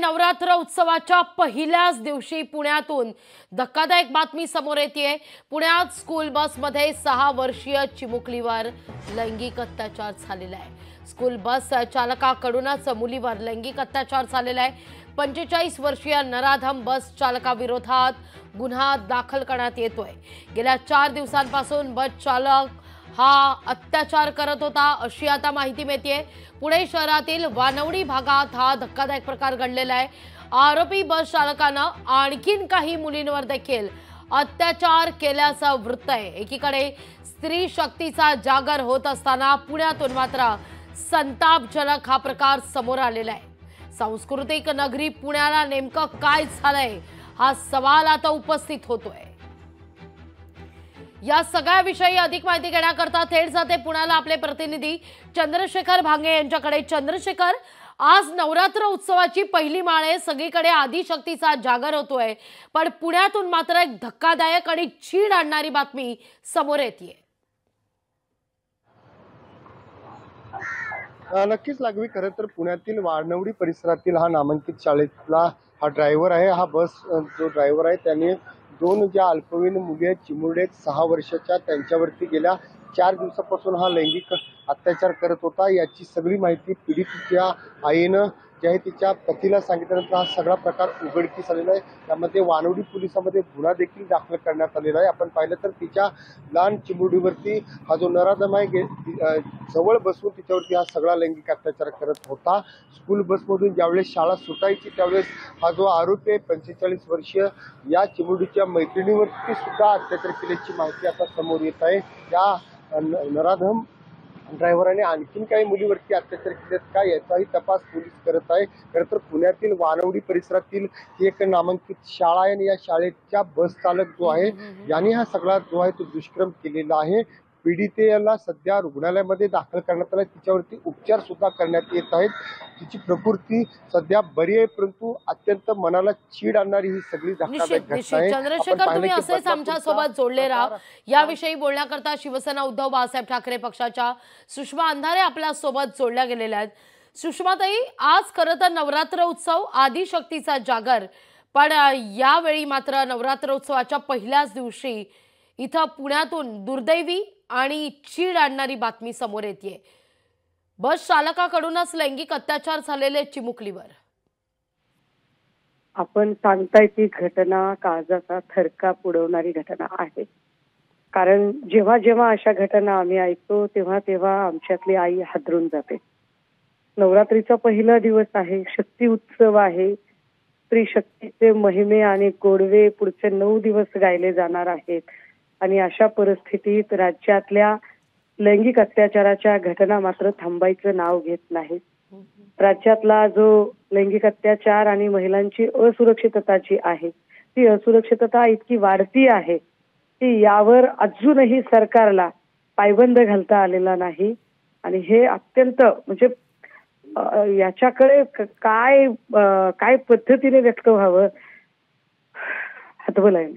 नवरात्र उत्सवाच्या पहिल्याच दिवशी पुण्यातून धक्कादायक बातमी समोर येते। पुण्यात स्कूल बसमध्ये 6 वर्षीय चिमुकलीवर लैंगिक अत्याचार झालेला आहे। स्कूल बस चालकाकडूनच मुलीवर लैंगिक अत्याचार झालेला आहे। 45 वर्षीय नराधम बस चालकाविरोधात गुन्हा दाखल करण्यात येतोय। गेल्या 4 दिवसांपासून बस चालक हा अत्याचार करत होता अशी आता माहिती मिळते। पुणे शहरातील वानवडी भागात हा धक्कादायक प्रकार घडलेला आहे। आरोपी बस चालकानं आणखीन काही मुलींवर देखील अत्याचार केल्याचं वृत्त आहे। एकीकडे स्त्री शक्तीचा जागर होत असताना पुण्यातून मात्र संतापजनक हा प्रकार समोर आलेला आहे। सांस्कृतिक नगरी पुण्याला नेमकं काय झालंय हा सवाल आता उपस्थित होतोय। या सगळ्याविषयी अधिक माहिती घेण्याकरता थेट जाते पुण्याला आपले प्रतिनिधी चंद्रशेखर भांगे यांच्याकडे। चंद्रशेखर, आज नवरात्र उत्सवाची पहिली माळ आहे, सगळीकडे आदिशक्तीचा जागर होतोय, पण पुण्यातून मात्र एक धक्कादायक आणि चीड आणणारी बातमी समोर येते। नक्कीच लागवी। खरं तर पुण्यातील वानवडी परिसरातील हा नामांकित शाळेतला हा ड्रायव्हर आहे। हा बस जो ड्रायव्हर आहे त्याने 2 ज्या अल्पवयीन मुली आहेत, चिमुरडे आहेत 6 वर्षाच्या, त्यांच्यावरती गेल्या 4 दिवसापासून हा लैंगिक अत्याचार करत होता। याची सगळी माहिती पीडितेच्या आईनं जे आहे तिच्या पतीला सांगितल्यानंतर हा सगळा प्रकार उघडकीस आलेला आहे। त्यामध्ये वानवडी पोलिसांमध्ये गुन्हा देखील दाखल करण्यात आलेला आहे। आपण पाहिलं तर तिच्या लहान चिमुरडीवरती हा जो नराधम आहे जवळ बसून तिच्यावरती हा सगळा लैंगिक अत्याचार करत होता। स्कूल बसमधून ज्यावेळेस शाळा सुटायची त्यावेळेस हा जो आरोपी आहे 45 वर्षीय या चिमुरडीच्या मैत्रिणीवरती सुद्धा अत्याचार केल्याची माहिती आता समोर येत आहे। या नराधम ड्रायव्हराने आणखीन काही मुलीवरती अत्याचार केलेत का याचाही तपास पोलीस करत आहे। खरं तर पुण्यातील वानवडी परिसरातील ही एक नामांकित शाळा आहे आणि या शाळेच्या बस चालक जो आहे याने हा सगळा जो आहे तो दुष्कर्म केलेला आहे। पीडितेला सध्या रुग्णालयामध्ये दाखल करण्यात आलं, तिच्यावरती उपचार सुद्धा करण्यात येत आहेत। तिची प्रकृती सध्या बरी आहे, परंतु अत्यंत मनाला चीड आणणारी ही सगळी धक्कादायक घटना आहे। चंद्रशेखर, तुम्ही असेच आमच्या सोबत जोडले राहा। याविषयी बोलण्याकरता शिवसेना उद्धव बाळासाहेब ठाकरे पक्षाच्या सुषमा अंधारे आपल्या सोबत जोडल्या गेलेल्या आहेत। सुषमाताई, आज खरं तर नवरात्र उत्सव आदिशक्तीचा जागर, पण यावेळी मात्र नवरात्र उत्सवाच्या पहिल्याच दिवशी इथं पुण्यातून दुर्दैवी आणि चीड आणणारी बातमी समोर येते। बस चालकाकडूनच लैंगिक अत्याचार झालेले चिमुकलीवर। आपण सांगताय ती घटना काळजाचा थरकाप उडवणारी घटना आहे। कारण जेव्हा जेव्हा अशा घटना आम्ही ऐकतो तेव्हा तेव्हा आमच्यातली आई हादरून जाते। नवरात्रीचा पहिला दिवस आहे, शक्ती उत्सव आहे, स्त्री शक्तीचे महिमे आणि गोडवे पुढचे 9 दिवस गायले जाणार आहेत आणि अशा परिस्थितीत राज्यातल्या लैंगिक अत्याचाराच्या घटना मात्र थांबायचं नाव घेत नाहीत। राज्यातला जो लैंगिक अत्याचार आणि महिलांची असुरक्षितता जी आहे ती असुरक्षितता इतकी वाढती आहे की यावर अजूनही सरकारला पायबंद घालता आलेला नाही आणि हे अत्यंत म्हणजे याच्याकडे काय काय पद्धतीने व्यक्त व्हावं हतबल आहे।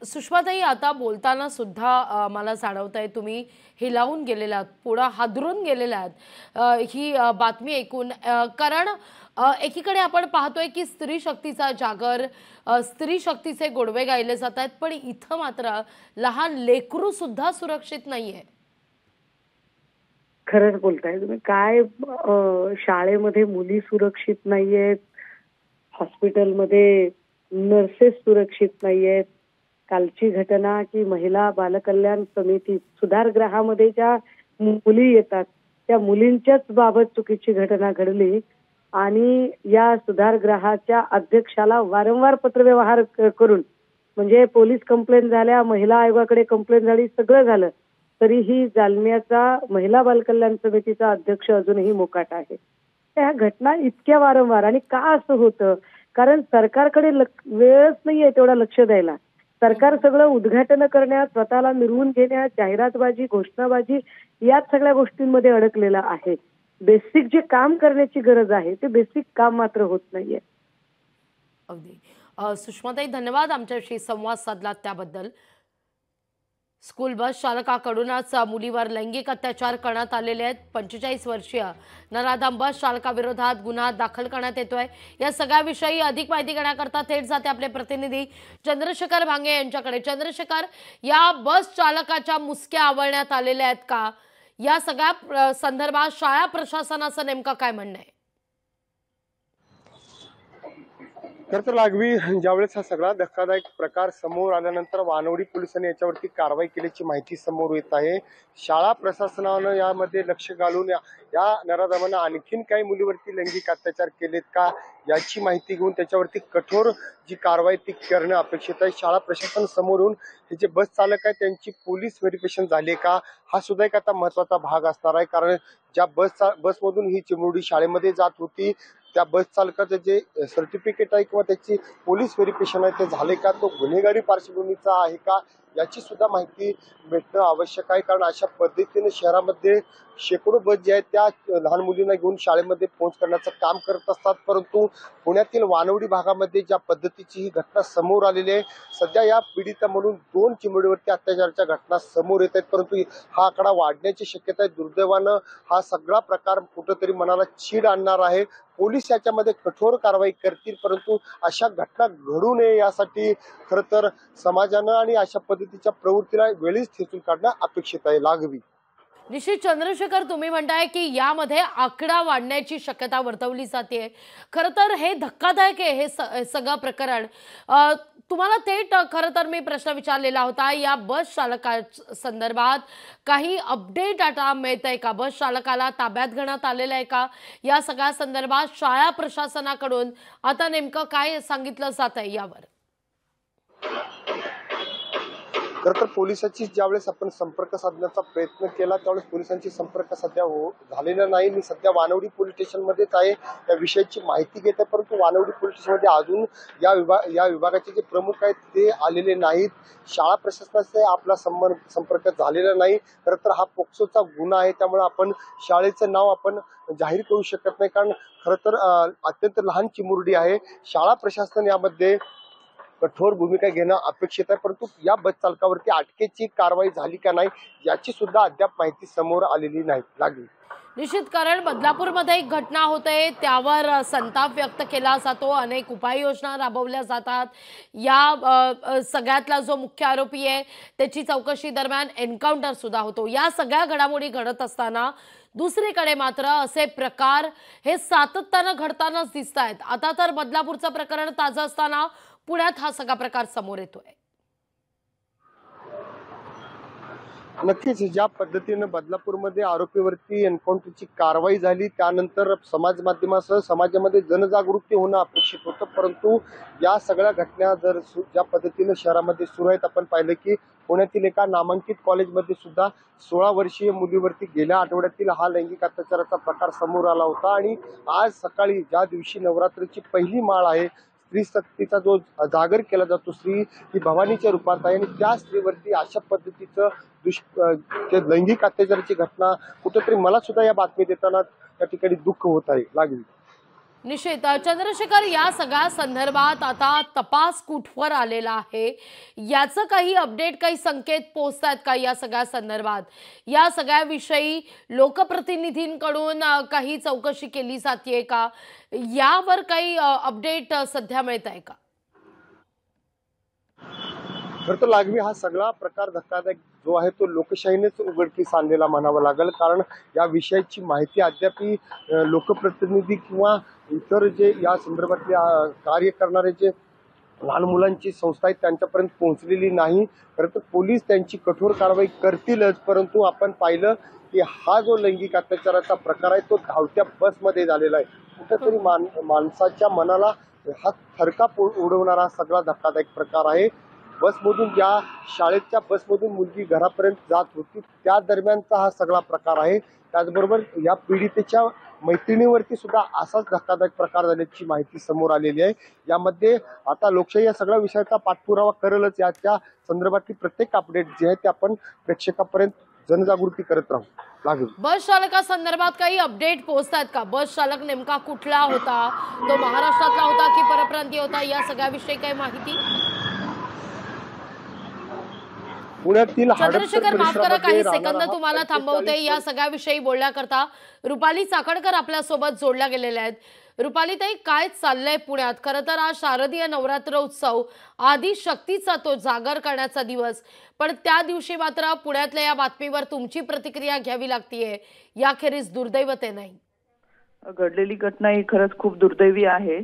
सुषमाताई, आता बोलताना सुद्धा मला जाणवतंय तुम्ही हिलावून गेलेला आहात, पुढे हादरून गेलेला आहात ही बातमी ऐकून। कारण एकीकडे आपण पाहतोय की स्त्री शक्तीचा जागर, स्त्री शक्तीचे गोडवे गायले जात आहेत, पण इथं मात्र लहान लेकरू सुद्धा सुरक्षित नाहीये। खरंच बोलताय तुम्ही। काय शाळेमध्ये मुली सुरक्षित नाहीयेत, हॉस्पिटलमध्ये नर्सेस सुरक्षित नाहीयेत। कालची घटना की महिला बालकल्याण समिती सुधारगृहामध्ये ज्या मुली येतात त्या मुलींच्याच बाबत चुकीची घटना घडली आणि या सुधारगृहाच्या अध्यक्षाला वारंवार पत्रव्यवहार करून म्हणजे पोलीस कंप्लेंट झाल्या, महिला आयोगाकडे कंप्लेंट झाली, सगळं झालं, तरीही जालन्याचा महिला बालकल्याण समितीचा अध्यक्ष अजूनही मोकाट आहे। त्या घटना इतक्या वारंवार आणि का असं होतं? कारण सरकारकडे वेळच नाहीये तेवढा लक्ष द्यायला। सरकार सगळं उद्घाटन करण्यात, स्वतःला मिरवून घेण्यात, जाहिरातबाजी, घोषणाबाजी याच सगळ्या गोष्टींमध्ये अडकलेला आहे। बेसिक जे काम करण्याची गरज आहे ते बेसिक काम मात्र होत नाहीये। अगदी सुषमाताई, धन्यवाद आमच्याशी संवाद साधलात त्याबद्दल। स्कूल बस चालकाकडूनच मुलीवर लैंगिक अत्याचार करण्यात आलेले आहेत। 45 वर्षीय नराधम बस चालकाविरोधात गुन्हा दाखल करण्यात येतोय। या सगळ्याविषयी अधिक माहिती घेण्याकरता थेट जाते आपले प्रतिनिधी चंद्रशेखर भांगे यांच्याकडे। चंद्रशेखर, या बस चालकाच्या मुसक्या आवळण्यात आलेल्या आहेत का? या सगळ्या संदर्भात शाळा प्रशासनाचं नेमकं काय म्हणणं आहे? तर लागवी ज्यावेळेस हा सगळा धक्कादायक प्रकार समोर आल्यानंतर वानवडी पोलिसांनी याच्यावरती कारवाई केल्याची माहिती समोर येत आहे। शाळा प्रशासनानं यामध्ये लक्ष घालून या नराधमांना आणखीन काही मुलीवरती लैंगिक अत्याचार केलेत का याची माहिती घेऊन त्याच्यावरती कठोर जी कारवाई ती करणं अपेक्षित आहे। शाळा प्रशासन समोरून हे जे बस चालक आहे त्यांची पोलीस व्हेरिफिकेशन झाले का हा सुद्धा एक आता महत्वाचा भाग असणार आहे। कारण ज्या बसमधून ही चिमुरडी शाळेमध्ये जात होती त्या बस चालकाचं जे सर्टिफिकेट आहे किंवा त्याची पोलीस व्हेरिफिकेशन आहे ते झाले का, तो गुन्हेगारी पार्श्वभूमीचा आहे का याची सुद्धा माहिती भेटणं आवश्यक आहे। कारण अशा पद्धतीने शहरामध्ये शेकडो बस जे आहेत त्या लहान मुलींना घेऊन शाळेमध्ये पोहोच करण्याचं काम करत असतात, परंतु पुण्यातील वानवडी भागामध्ये ज्या पद्धतीची ही घटना समोर आलेली आहे, सध्या या पीडिता म्हणून 2 चिमुरडीवरती अत्याचाराच्या घटना समोर येत आहेत, परंतु हा आकडा वाढण्याची शक्यता आहे। दुर्दैवानं हा सगळा प्रकार कुठंतरी मनाला चीड आणणार आहे। पोलीस याच्यामध्ये कठोर कारवाई करतील, परंतु अशा घटना घडू नये यासाठी खरं तर समाजानं आणि अशा पद्धतीच्या प्रवृत्तीला वेळीच ठेचून काढणं अपेक्षित आहे। लागवी निश्चित चंद्रशेखर, तुम्ही म्हणताय की यामध्ये आकडा वाढण्याची शक्यता वर्तवली जाते। खरं तर हे धक्कादायक आहे हे सगळं प्रकरण। तुम्हाला थेट खरं तर मी प्रश्न विचारलेला होता, या बस चालका संदर्भात काही अपडेट आता मिळतंय का? बस चालकाला ताब्यात घेण्यात आलेलं आहे का? या सगळ्या संदर्भात शाळा प्रशासनाकडून आता नेमकं काय सांगितलं जात आहे यावर? तर पोलिसांची ज्यावेळेस आपण संपर्क साधण्याचा प्रयत्न केला त्यावेळेस पोलिसांची संपर्क सध्या झालेला नाही। मी सध्या वानवडी पोलीस स्टेशनमध्येच आहे, या विषयाची माहिती घेत आहे, परंतु वानवडी पोलीस स्टेशनमध्ये अजून या विभागाचे जे प्रमुख आहेत ते आलेले नाहीत। शाळा प्रशासनाचा आपला संपर्क झालेला नाही। खरं तर हा पोक्सोचा गुन्हा आहे, त्यामुळे आपण शाळेचं नाव आपण जाहीर करू शकत नाही, कारण खरं तर अत्यंत लहान चिमुरडी आहे। शाळा प्रशासन यामध्ये कठोर भूमिका घेणं अपेक्षित आहे, परंतु या बस चालकावरती अटकेची कारवाई झाली का नाही याची सुद्धा अद्याप माहिती समोर आलेली नाही। लागली निश्चित, कारण बदलापूरमध्ये एक घटना होते त्यावर संताप व्यक्त केला जातो, अनेक उपाययोजना राबवल्या जातात। या सगळ्यातला जो मुख्य आरोपी आहे त्याची चौकशी दरम्यान एन्काउंटर सुद्धा होतो। या सगळ्या घडामोडी घडत असताना दुसरीकडे मात्र असे प्रकार हे सातत्यानं घडतानाच दिसत आहेत। आता तर बदलापूरचं प्रकरण ताजं असताना पुण्यात हा सगळा प्रकार समोर येतोय। नक्कीच ज्या पद्धतीने बदलापूरमध्ये आरोपीवरती एन्काउंटरची कारवाई झाली त्यानंतर समाज माध्यमासह समाजामध्ये जनजागृती होणं अपेक्षित होतं, परंतु या सगळ्या घटना जर ज्या पद्धतीने शहरामध्ये सुरू आहेत, आपण पाहिलं की पुण्यातील एका नामांकित कॉलेजमध्ये सुद्धा 16 वर्षीय मुलीवरती गेल्या आठवड्यातील हा लैंगिक अत्याचाराचा प्रकार समोर आला होता। आणि आज सकाळी ज्या दिवशी नवरात्रीची पहिली माळ आहे, स्त्री शक्तीचा जो जागर केला जातो, स्त्री ही भवानीच्या रूपात आहे आणि त्या स्त्रीवरती अशा पद्धतीचं लैंगिक अत्याचाराची घटना कुठेतरी मला सुद्धा या बातमी देताना त्या ठिकाणी दुःख होत आहे। लागली निश्चित चंद्रशेखर, या सगळ्या संदर्भात आता तपास कुठवर आलेला आहे याचं काही अपडेट, काही संकेत पोहोचतात का? या सगळ्या संदर्भात या सगळ्याविषयी लोकप्रतिनिधींकडून काही चौकशी केली जाते का? यावर काही अपडेट सध्या मिळत आहे का? खरं तर लागवी हा सगळा प्रकार धक्कादायक जो आहे तो लोकशाहीनेच उघडकीस आणलेला म्हणावं लागेल, कारण या विषयाची माहिती अद्याप लोकप्रतिनिधी किंवा इतर जे या संदर्भातले कार्य करणारे जे लहान मुलांची संस्था आहेत त्यांच्यापर्यंत पोहोचलेली नाही। खरं तर पोलीस त्यांची कठोर कारवाई करतीलच, परंतु आपण पाहिलं की हा जो लैंगिक अत्याचाराचा प्रकार आहे तो धावत्या बसमध्ये झालेला आहे। कुठेतरी माणसाच्या मनाला हा थरकाप उडवणारा सगळा धक्कादायक प्रकार आहे। बसमधून ज्या शाळेच्या बसमधून मुलगी घरापर्यंत जात होती त्या दरम्यानचा हा सगळा प्रकार आहे। त्याचबरोबर या पीडितेच्या मैत्रिणीवरती सुद्धा असाच धक्कादायक प्रकार झाल्याची माहिती समोर आलेली आहे। यामध्ये आता लोकशाही या सगळ्या विषयाचा पाठपुरावा करेलच, याच्या संदर्भातली प्रत्येक अपडेट जे आहे ते आपण प्रेक्षकापर्यंत जनजागृती करत राहू। लागेल बस चालका संदर्भात काही अपडेट पोहोचतात का? बस चालक नेमका कुठला होता, तो महाराष्ट्रातला होता की परप्रांतीय होता, या सगळ्याविषयी काही माहिती? पुण्यातील चंद्रशेखर, माफ करा, काही सेकंद राहणारा तुम्हाला 45 थांबवते. या सगळ्याविषयी बोलण्याकरता रुपाली चाकणकर आपल्या सोबत जोडल्या गेलेल्या आहेत. रुपाली ताई, काय चाललंय पुण्यात? खरं तर आज शारदीय नवरात्र उत्सव, आदि शक्तीचा तो जागर करण्याचा दिवस, पण त्या दिवशी मात्र पुण्यातल्या या बातमीवर तुमची प्रतिक्रिया घ्यावी लागतीये. याखेरीज दुर्दैवते नाही. घडलेली घटना ही खरंच खूप दुर्दैवी आहे.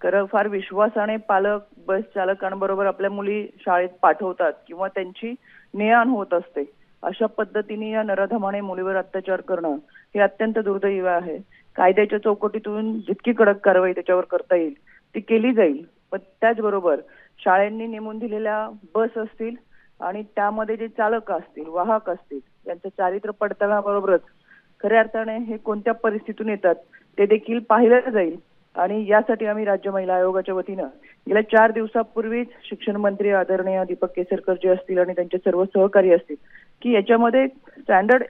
खरं फार विश्वासाने पालक बस चालकांबरोबर आपल्या मुली शाळेत पाठवतात किंवा त्यांची ने-आण होत असते. अशा पद्धतीने या नराधमाने मुलीवर अत्याचार करणं हे अत्यंत दुर्दैवी आहे. कायद्याच्या चौकटीतून जितकी कडक कारवाई त्याच्यावर करता येईल ती केली जाईल, पण त्याचबरोबर शाळांनी नेमून दिलेल्या बस असतील आणि त्यामध्ये जे चालक असतील, वाहक असतील, यांचं चारित्र्य पडताळण्याबरोबरच खऱ्या अर्थाने हे कोणत्या परिस्थितीतून येतात ते देखील पाहिलं जाईल. आणि यासाठी आम्ही राज्य महिला आयोगाच्या वतीनं गेल्या 4 दिवसापूर्वीच शिक्षण मंत्री आदरणीय दीपक केसरकर जे असतील आणि त्यांचे सर्व सहकारी असतील की याच्यामध्ये स्टँडर्ड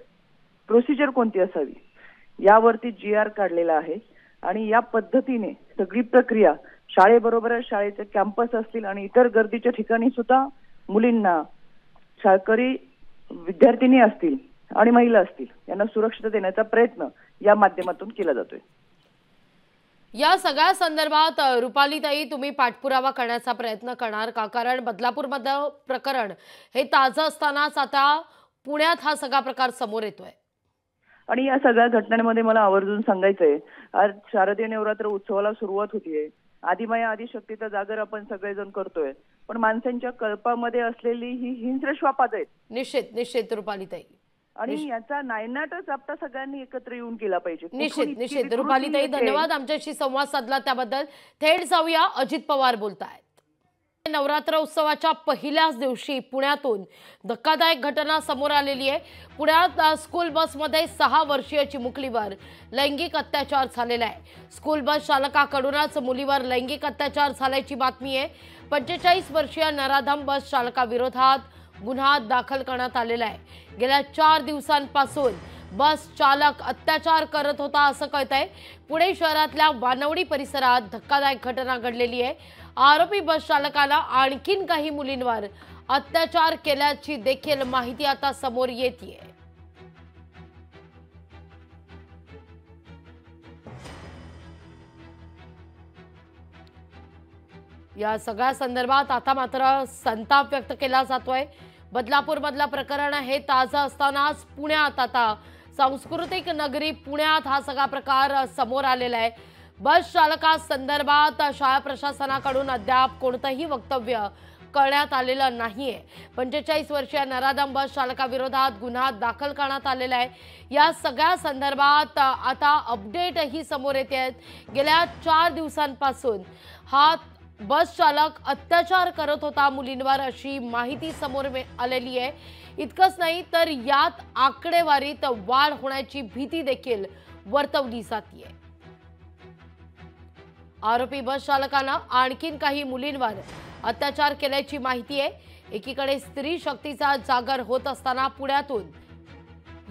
प्रोसिजर कोणती असावी यावरती GR काढलेला आहे. आणि या पद्धतीने सगळी प्रक्रिया शाळेबरोबरच शाळेचे कॅम्पस असतील आणि इतर गर्दीच्या ठिकाणी सुद्धा मुलींना, शाळकरी विद्यार्थिनी असतील आणि महिला असतील यांना सुरक्षितता देण्याचा प्रयत्न या माध्यमातून केला जातोय. या सगळ्या संदर्भात रुपालीताई, तुम्ही पाठपुरावा करण्याचा प्रयत्न करणार का? कारण बदलापूरमधलं प्रकरण हे ताजं असतानाच आता पुण्यात हा सगळा प्रकार समोर येतोय. आणि या सगळ्या घटनांमध्ये मला आवर्जून सांगायचंय, आज शारदीय नवरात्र उत्सवाला सुरुवात होतीये. आदिमाया आदिशक्तीचा जागर आपण सगळेजण करतोय, पण माणसांच्या कल्पामध्ये असलेली ही हिंस्र श्वापाद आहेत. निश्चित रुपालीताई, आणि याचा नायनाटच आता सगळ्यांनी एकत्र येऊन केला पाहिजे. निश्चित रुपालीताई, धन्यवाद आमच्याशी संवाद साधला त्याबद्दल. थेट जाऊया, अजित पवार बोलतायत. नवरात्र उत्सवाच्या पहिल्याच दिवशी पुण्यातून धक्कादायक घटना समोर आलेली आहे. पुण्यात स्कूल बसमध्ये 6 वर्षीय चिमुकलीवर लैंगिक अत्याचार झालेला आहे. स्कूल बस चालकाकडूनच मुलीवर लैंगिक अत्याचार झाल्याची बातमी आहे. 45 वर्षीय नराधम बस चालकाविरोधात गुन्हा दाखल करण्यात आलेला आहे. गेल्या 4 दिवसांपासून बस चालक अत्याचार करत होता असं कळतंय. पुणे शहरातल्या वानवडी परिसरात धक्कादायक घटना घडलेली आहे. आरोपी बस चालकाला आणखीन काही मुलींवर अत्याचार केल्याची देखील माहिती आता समोर येतेय. या सगळ्या संदर्भात आता मात्र संताप व्यक्त केला जातोय. बदलापूर मधलं प्रकरण हे ताजं असतानाच पुण्यात आता सांस्कृतिक नगरी पुण्यात हा सगळा प्रकार समोर आलेला आहे. बस चालका संदर्भात शाळा प्रशासनाकडून अद्याप कोणतंही वक्तव्य करण्यात आलेलं नाहीये. 45 वर्षीय नराधम बस चालकाविरोधात गुन्हा दाखल करण्यात आलेला आहे. या सगळ्या संदर्भात आता अपडेटही समोर येत आहेत. गेल्या 4 दिवसांपासून हा बस चालक अत्याचार करत होता मुलींवर अशी माहिती समोर आलेली आहे. इतकंच नाही तर यात आकडेवारीत वाढ होण्याची भीती देखील वर्तवली जाते. आरोपी बस चालकानं आणखीन काही मुलींवर अत्याचार केल्याची माहिती आहे. एकीकडे स्त्री शक्तीचा जागर होत असताना पुण्यातून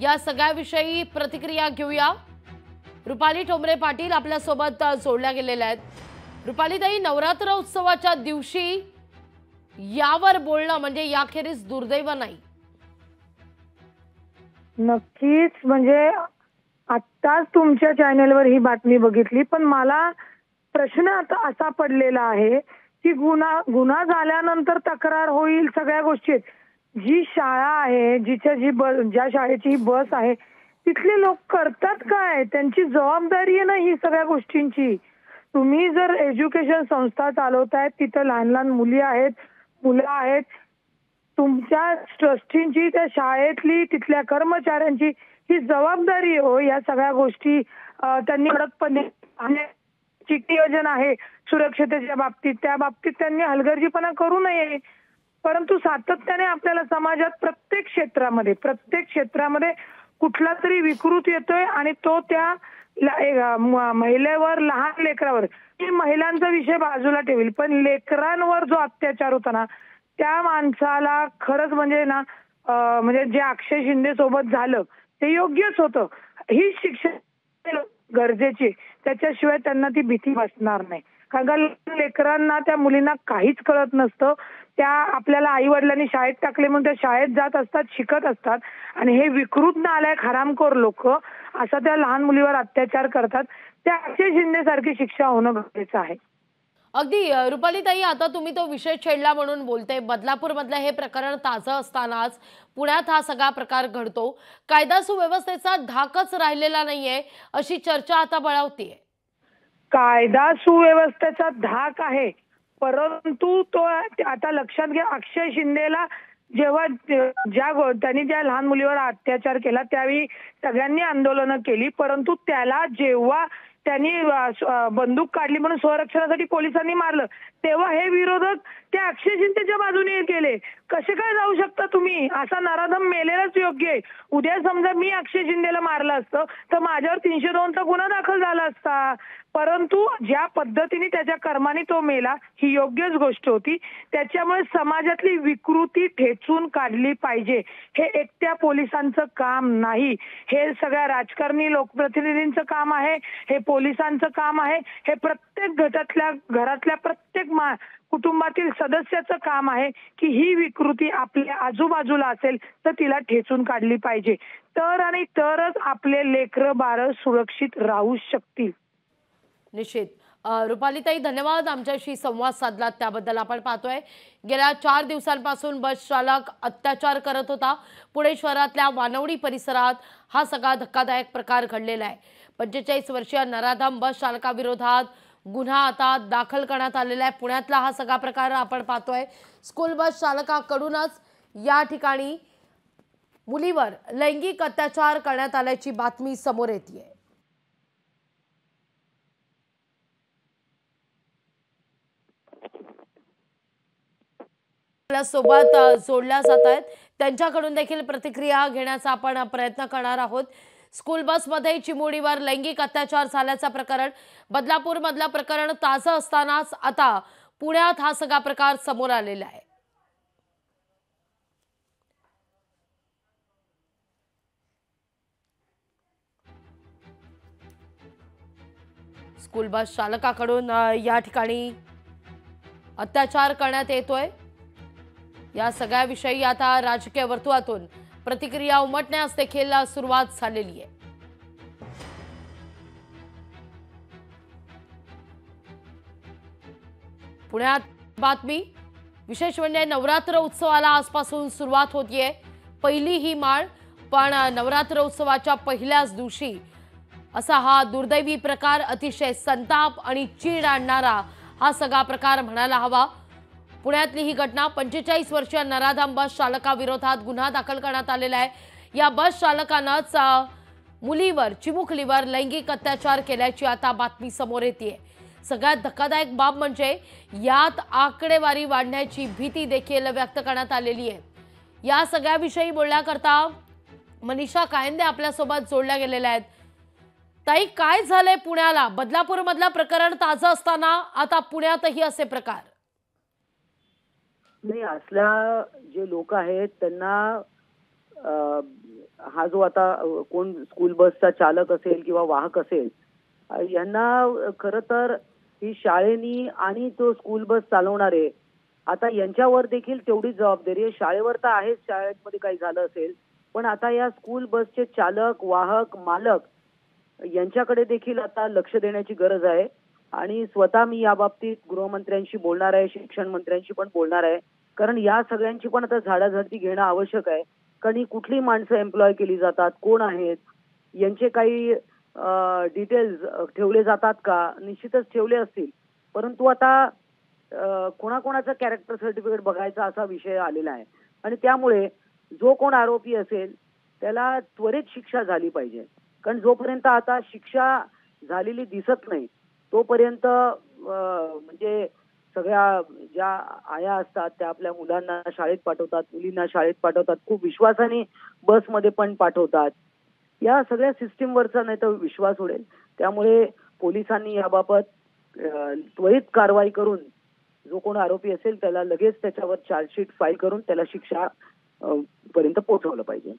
या सगळ्याविषयी प्रतिक्रिया घेऊया. रुपाली ठोंबरे पाटील आपल्या सोबत जोडल्या गेलेल्या आहेत. रुपालीताई, नवरात्र उत्सवाच्या दिवशी यावर बोलणं म्हणजे याखेरीज दुर्दैव नाही. नक्कीच, म्हणजे आत्ताच तुमच्या चॅनलवर ही बातमी बघितली, पण मला प्रश्न आता असा पडलेला आहे की गुन्हा झाल्यानंतर तक्रार होईल, सगळ्या गोष्टी. जी शाळा आहे, ज्या शाळेची ही बस आहे, तिथले लोक करतात काय? त्यांची जबाबदारी आहे ना ही सगळ्या गोष्टींची. तुम्ही जर एज्युकेशन संस्था चालवतायत, तिथं लहान लहान मुली आहेत, मुलं आहेत, तुमच्या ट्रस्टींची, त्या शाळेतली, तिथल्या कर्मचाऱ्यांची ही जबाबदारी हो. या सगळ्या गोष्टी त्यांनी कडकपणे, नियोजन आहे सुरक्षतेच्या बाबतीत, त्या बाबतीत त्यांनी हलगर्जीपणा करू नये. परंतु सातत्याने आपल्याला समाजात प्रत्येक क्षेत्रामध्ये कुठला तरी विकृत येतोय आणि तो त्या महिलेवर, लहान लेकरावर, महिलांचा विषय बाजूला ठेवील, पण लेकरांवर जो अत्याचार होता ना, त्या माणसाला खरंच म्हणजे ना, म्हणजे जे अक्षय शिंदे सोबत झालं ते योग्यच होतं. ही शिक्षा गरजेची, त्याच्याशिवाय त्यांना ती भीती बसणार नाही. कारण का लहान लेकरांना त्या मुलींना काहीच कळत नसतं. त्या आपल्याला आई वडिलांनी शाळेत टाकले म्हणून त्या शाळेत जात असतात, शिकत असतात आणि हे विकृत नालायक हरामखोर लोक असा त्या लहान मुलीवर अत्याचार करतात. त्या अक्षय शिंदे सारखी शिक्षा होणं गरजेचं आहे. अगदी रुपालीताई, आता तुम्ही तो विषय छेडला म्हणून बोलते. बदलापूर मधलं हे प्रकरण ताजं असतानाच पुण्यात हा सगळा प्रकार घडतो. कायदा सुव्यवस्थेचा धाकच राहिलेला नाहीये अशी चर्चा आता बळावतीये. कायदा सुव्यवस्थेचा धाक आहे, परंतु तो आता लक्षात घ्या, अक्षय शिंदेला जेव्हा त्यांनी ज्या लहान मुलीवर अत्याचार केला त्यावेळी सगळ्यांनी आंदोलनं केली, परंतु त्याला जेव्हा त्यांनी बंदूक काढली म्हणून स्वरक्षणासाठी पोलिसांनी मारलं तेव्हा हे विरोधक त्या अक्षय शिंदेच्या बाजूने गेले. कसे काय जाऊ शकता तुम्ही? असा नराधम मेलेलाच योग्य आहे. उद्या समजा मी अक्षय शिंदेला मारलं असतं तर माझ्यावर 302 चा गुन्हा दाखल झाला असता. परंतु ज्या पद्धतीने त्याच्या कर्माने तो मेला ही योग्यच गोष्ट होती. त्याच्यामुळे समाजातली विकृती ठेचून काढली पाहिजे. हे एकट्या पोलिसांचं काम नाही, हे सगळ्या राजकारणी लोकप्रतिनिधींचं काम आहे, हे पोलिसांचं काम आहे, हे प्रत्येक घरातल्या प्रत्येक कुटुंबातील सदस्याचं काम आहे की ही विकृती आपल्या आजूबाजूला असेल तर तिला ठेचून काढली पाहिजे. तरच आपले लेकरं बाळ सुरक्षित राहू शकतील. निश्चित. रुपालीताई, धन्यवाद आमच्याशी संवाद साधलात त्याबद्दल. आपण पाहतोय गेल्या 4 दिवसांपासून बस चालक अत्याचार करत होता. पुणे शहरातल्या वानवडी परिसरात हा सगळा धक्कादायक प्रकार घडलेला आहे. 45 वर्षीय नराधम बस चालकाविरोधात गुन्हा आता दाखल करण्यात आलेला आहे. पुण्यातला हा सगळा प्रकार आपण पाहतोय. स्कूल बस चालकाकडूनच या ठिकाणी मुलीवर लैंगिक अत्याचार करण्यात आल्याची बातमी समोर येते. सोबत जोडल्या जात आहेत, त्यांच्याकडून देखील प्रतिक्रिया घेण्याचा आपण प्रयत्न करणार आहोत. स्कूल बसमध्ये चिमुरडीवर लैंगिक अत्याचार झाल्याचं प्रकरण, बदलापूर मधलं प्रकरण ताजं असतानाच आता पुण्यात हा सगळा प्रकार समोर आलेला आहे. स्कूल बस चालकाकडून या ठिकाणी अत्याचार करण्यात येतोय. या सगळ्याविषयी आता राजकीय वर्तुळातून प्रतिक्रिया उमटण्यास देखील सुरुवात झालेली आहे. पुण्यात बातमी विशेष म्हणजे नवरात्र उत्सवाला आजपासून सुरुवात होतीये. पहिली ही माळ, पण नवरात्र उत्सवाच्या पहिल्याच दिवशी असा हा दुर्दैवी प्रकार, अतिशय संताप आणि चीड आणणारा हा सगळा प्रकार म्हणायला हवा. पुण्यातली ही घटना, 45 वर्षीय नराधम बस चालकाविरोधात गुन्हा दाखल करण्यात आलेला आहे. या बस चालकानंच मुलीवर, चिमुकलीवर लैंगिक अत्याचार केल्याची आता बातमी समोर येते. सगळ्यात धक्कादायक बाब म्हणजे यात आकडेवारी वाढण्याची भीती देखील व्यक्त करण्यात आलेली आहे. या सगळ्याविषयी बोलण्याकरता मनीषा कायंदे आपल्यासोबत जोडल्या गेलेल्या आहेत. ताई, काय झालंय पुण्याला? बदलापूर मधलं प्रकरण ताजं असताना आता पुण्यातही असे प्रकार. नाही, असल्या जे लोक आहेत त्यांना हा जो आता कोण स्कूल बसचा चालक असेल किंवा वाहक असेल, यांना खरं तर ही शाळेनी आणि तो स्कूल बस चालवणारे आता यांच्यावर देखील तेवढीच जबाबदारी आहे. शाळेवर तर आहेच, शाळेमध्ये काही झालं असेल, पण आता या स्कूल बसचे चालक, वाहक, मालक यांच्याकडे देखील आता लक्ष देण्याची गरज आहे. आणि स्वतः मी या बाबतीत गृहमंत्र्यांशी बोलणार आहे, शिक्षण मंत्र्यांशी पण बोलणार आहे, कारण या सगळ्यांची पण आता झाडाझडती घेणं आवश्यक आहे. कारण ही कुठली माणसं एम्प्लॉय केली जातात, कोण आहेत, यांचे काही डिटेल्स ठेवले जातात का? निश्चितच ठेवले असतील, परंतु आता कोणाकोणाचं कॅरेक्टर सर्टिफिकेट बघायचा असा विषय आलेला आहे. आणि त्यामुळे जो कोण आरोपी असेल त्याला त्वरित शिक्षा झाली पाहिजे. कारण जोपर्यंत आता शिक्षा झालेली दिसत नाही तोपर्यंत म्हणजे सगळ्या ज्या आया असतात त्या आपल्या मुलांना शाळेत पाठवतात, मुलींना शाळेत पाठवतात, खूप विश्वासाने बसमध्ये पण पाठवतात. या सगळ्या सिस्टीमवरचा नाही तर विश्वास उडेल. त्यामुळे पोलिसांनी याबाबत त्वरित कारवाई करून जो कोण आरोपी असेल त्याला लगेच त्याच्यावर चार्जशीट फाईल करून त्याला शिक्षा पर्यंत पोहोचवलं पाहिजे.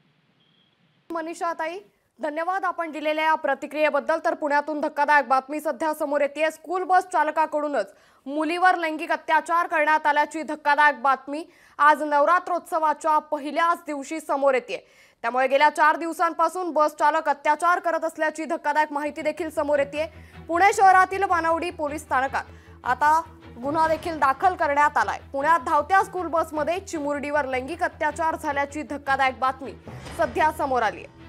मनीषा ताई, धन्यवाद आपण दिलेल्या या प्रतिक्रियेबद्दल। तर पुण्यातून धक्कादायक बातमी सध्या समोर येते। स्कूल बस चालकाकडूनच मुलीवर लैंगिक अत्याचार करण्यात आल्याची धक्कादायक बातमी आज नवरात्रोत्सवाच्या पहिल्याच दिवशी समोर येते। त्यामुळे गेल्या 4 दिवसांपासून बस चालक अत्याचार करत असल्याची धक्कादायक माहिती देखील समोर येते। पुणे शहरातील वानवडी पोलीस स्थानकात आता गुन्हा देखील दाखल करण्यात आलाय। पुण्यात धावत्या स्कूल बसमध्ये चिमुरडीवर लैंगिक अत्याचार झाल्याची धक्कादायक बातमी सध्या समोर आली आहे।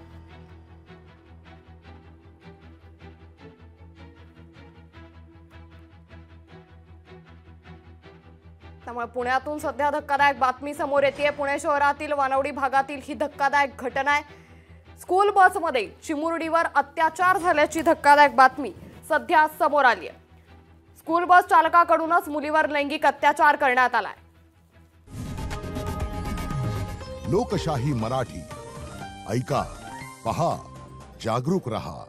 त्यामुळे पुण्यातून सध्या धक्कादायक बातमी समोर येते। पुणे शहरातील वानवडी भागातील ही धक्कादायक घटना आहे। स्कूल बसमध्ये चिमुरडीवर अत्याचार झाल्याची धक्कादायक बातमी सध्या समोर आली आहे। स्कूल बस चालकाकडूनच मुलीवर लैंगिक अत्याचार करण्यात आलाय। लोकशाही मराठी ऐका, पहा, जागरूक रहा।